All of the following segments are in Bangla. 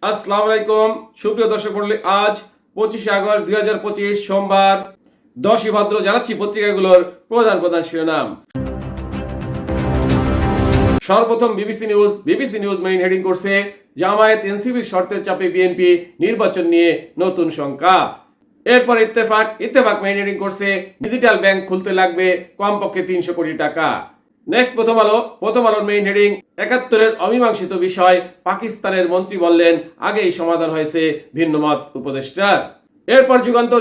আসসালামু আলাইকুম সুপ্রিয় দর্শক মণ্ডলী, আজ 25 আগস্ট 2025 সোমবার 10ই ভাদ্র। জানাচ্ছি পত্রিকাগুলোর প্রধান প্রধান শিরোনাম। সর্বপ্রথম বিবিসি নিউজ মেইন হেডিং করছে, জামায়াত এনসিপির শর্তের চাপে বিএনপি নির্বাচন নিয়ে নতুন শঙ্কা। এরপর ইত্তেফাক মেইন হেডিং করছে, ডিজিটাল ব্যাংক খুলতে লাগবে কমপক্ষে 300 কোটি টাকা। নেক্সট প্রথম আলোর মেইন হেডিং, 71-এর অমীমাংসিত বিষয়, পাকিস্তানের মন্ত্রী বললেন আগেই সমাধান হয়েছে ভিন্নমত উপদেষ্টার। এরপর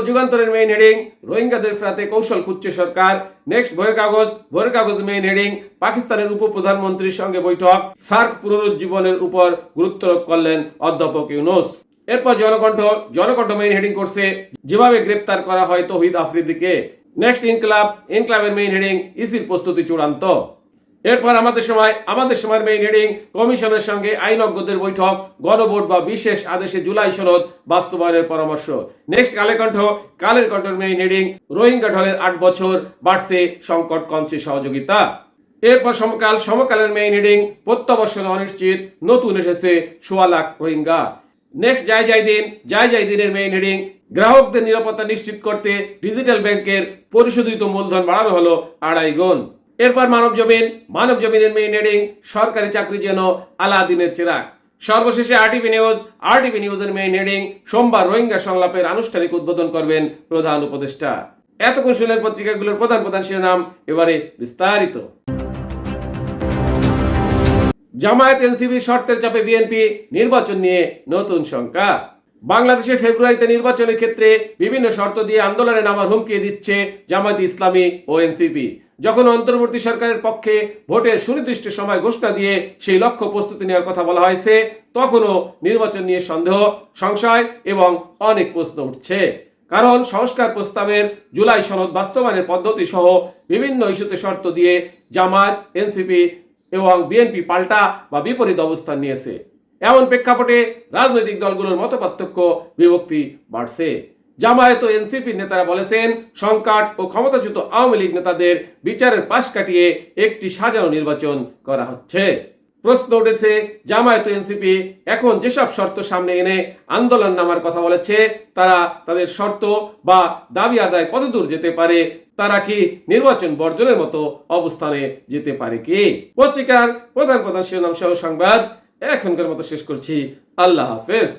যুগান্তরের মেইন হেডিং, রোহিঙ্গাদের ফেরাতে কৌশল খুঁজছে সরকার। নেক্সট ভোরের কাগজ মেইন হেডিং, পাকিস্তানের উপপ্রধানমন্ত্রীর সঙ্গে বৈঠক, সার্ক পুনরুজ্জীবনের উপর গুরুত্বারোপ করলেন অধ্যাপক ইউনূস। এরপর জনকণ্ঠ মেইন হেডিং করছে, যেভাবে গ্রেপ্তার করা হয় তৌহিদ আফ্রিদিকে। নেক্সট ইনক্লাবের মেইন হেডিং, ইসির প্রস্তুতি চূড়ান্ত। এরপর আমাদের সময়ের মেইন হেডিং, কমিশনের সঙ্গে আইনজ্ঞদের বৈঠক, গণভোট বা বিশেষ আদেশে জুলাই সনদ বাস্তবায়নের পরামর্শ। নেক্সট কালের কণ্ঠের মেইন হেডিং, রোহিঙ্গা ঢলের 8 বছর, বাড়ছে সংকট, কমছে সহযোগিতা। এরপর সমকালের মেইন হেডিং, প্রত্যাবর্ষণ অনিশ্চিত, নতুন এসেছে 1.25 লাখ রোহিঙ্গা। নেক্সট জয় দিনের মেইন হেডিং, গ্রাহকদের নিরাপত্তা নিশ্চিত করতে ডিজিটাল ব্যাংকের পরিশোধিত মূলধন বাড়ানো হলো 2.5 গুণ। এরপর মানবজমিনের মেইন হেডিং, সরকারি চাকরি যেন আলাদিনের চেরাগ। সর্বশেষে আরটিভি নিউজের মেইন হেডিং, সোমবার রোহিঙ্গা সংলাপের আনুষ্ঠানিক উদ্বোধন করবেন প্রধান উপদেষ্টা। এতক্ষণ শুনলেন পত্রিকাগুলোর প্রধান প্রধান শিরোনাম, এবারে বিস্তারিত। জামায়াত এনসিপি শর্তের চাপে বিএনপি নির্বাচন নিয়ে নতুন শঙ্কা। বাংলাদেশে ফেব্রুয়ারিতে নির্বাচনের ক্ষেত্রে বিভিন্ন শর্ত দিয়ে আন্দোলনে নামার হুমকি দিচ্ছে জামায়াত ইসলামী ও এনসিপি। যখন অন্তর্বর্তী সরকারের পক্ষে ভোটের সুনির্দিষ্ট সময় ঘোষণা দিয়ে সেই লক্ষ্য প্রস্তুতি নেওয়ার কথা বলা হয়েছে, তখনও নির্বাচন নিয়ে সন্দেহ, সংশয় এবং অনেক প্রশ্ন উঠছে। কারণ সংস্কার প্রস্তাবের জুলাই সনদ বাস্তবায়নের পদ্ধতি সহ বিভিন্ন ইস্যুতে শর্ত দিয়ে জামায়াত, এনসিপি এবং বিএনপি পাল্টা বা বিপরীত অবস্থান নিয়েছে। এমন প্রেক্ষাপটে রাজনৈতিক দলগুলোর মতপার্থক্য, বিভক্তি বাড়ছে। জামায়াত ও এনসিপির নেতারা বলেছেন, সংকট ও ক্ষমতাচ্যুত আওয়ামী লীগ নেতাদের বিচারের পাশ কাটিয়ে একটি সাজানো নির্বাচন করা হচ্ছে। প্রশ্ন উঠেছে, জামায়াত ও এনসিপি এখন যেসব শর্ত সামনে এনে আন্দোলন নামার কথা বলেছে, তারা তাদের শর্ত বা দাবি আদায় কতদূর যেতে পারে? তারা কি নির্বাচন বর্জনের মতো অবস্থানে যেতে পারে কি? পত্রিকার প্রধান প্রধান শিরোনাম সহ সংবাদ এখনকার মতো শেষ করছি। আল্লাহ হাফেজ।